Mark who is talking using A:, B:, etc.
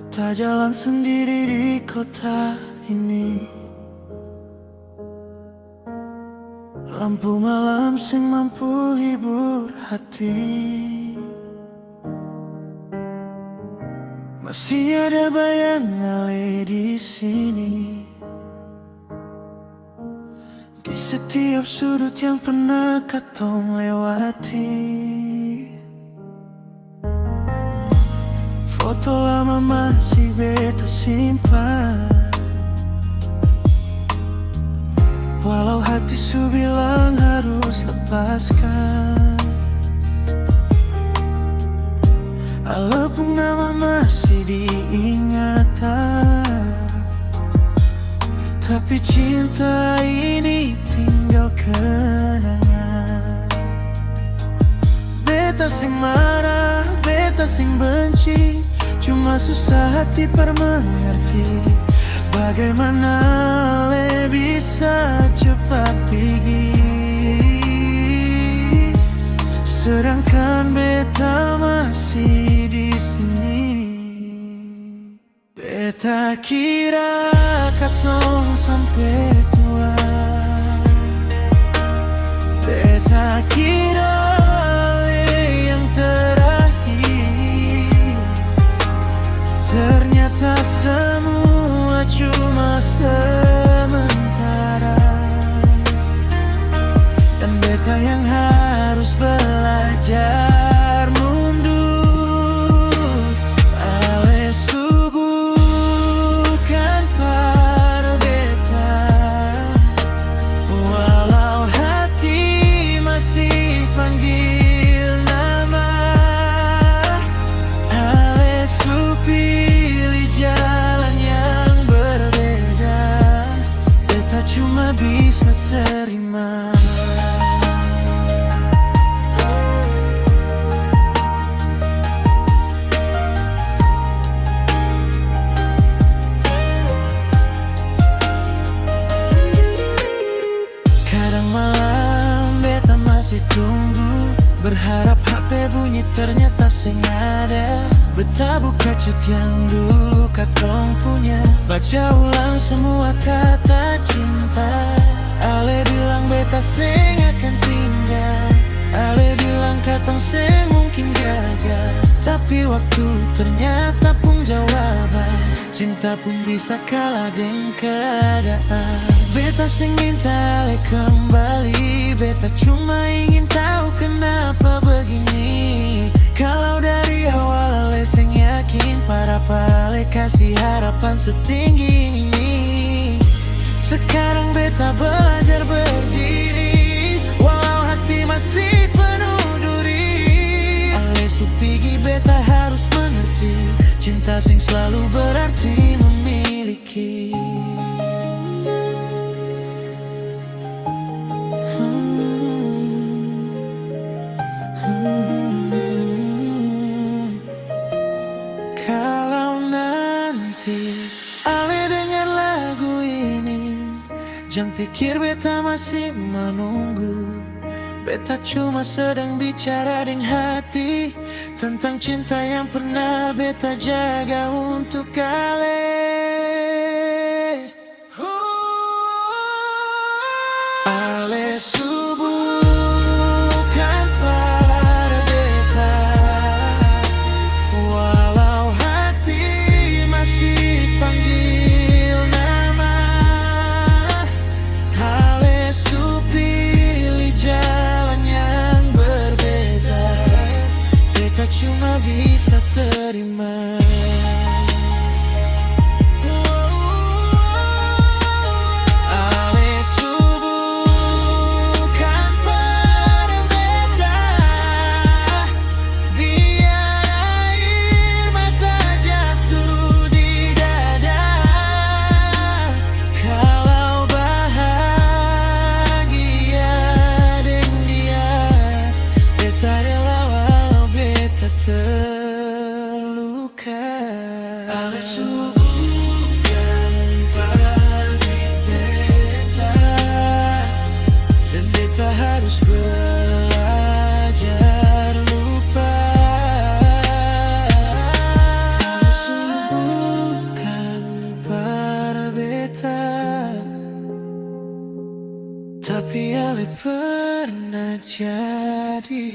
A: Beta jalan sendiri di kota ini. Lampu malam sing mampu hibur hati. Masih ada bayang ale di sini, di setiap sudut yang pernah katong lewati. Foto lama masih beta simpan, walau hati su bilang harus lepaskan. Walaupun nama masih diingatan, tapi cinta ini tinggal kenangan. Beta sing marah, beta sing benci, cuma susah hati mengerti bagaimana le bisa cepat pergi, sedangkan beta masih di sini. Beta kira katong sampai tua, beta kira le yang terakhir. Ternyata semua cuma sementara, dan beta yang harus belajar mundur. Ale subuhkan para beta, walau hati masih panggil nama. Ale pilih jalan yang berbeda, beta cuma bisa terima. Kadang malam beta masih tunggu, berharap HP bunyi ternyata sing ada. Beta buka chat yang dulu katong punya, baca ulang semua kata cinta. Ale bilang beta sing akan tinggal, Ale bilang katong sing mungkin gagal. Tapi waktu ternyata pun jawaban, cinta pun bisa kalah dengan keadaan. Beta sing minta Ale kembali, beta cuma ingin tahu kenapa begini. Kalau dari awal Ale sing yakin, para Ale kasih harapan setinggi ini. Sekarang beta belajar berdiri, walau hati masih penuh duri. Ale supigi beta harus mengerti, cinta sing selalu berarti memiliki. Kalau nanti Ale dengar lagu ini, jangan pikir beta masih menunggu. Beta cuma sedang bicara dengan hati tentang cinta yang pernah beta jaga untuk Ale. Ale subuhkan para beta, walau hati masih panggil nama. Ale pilih jalan yang berbeda, beta cuma bisa terima. Belajar lupa. pernah jadi.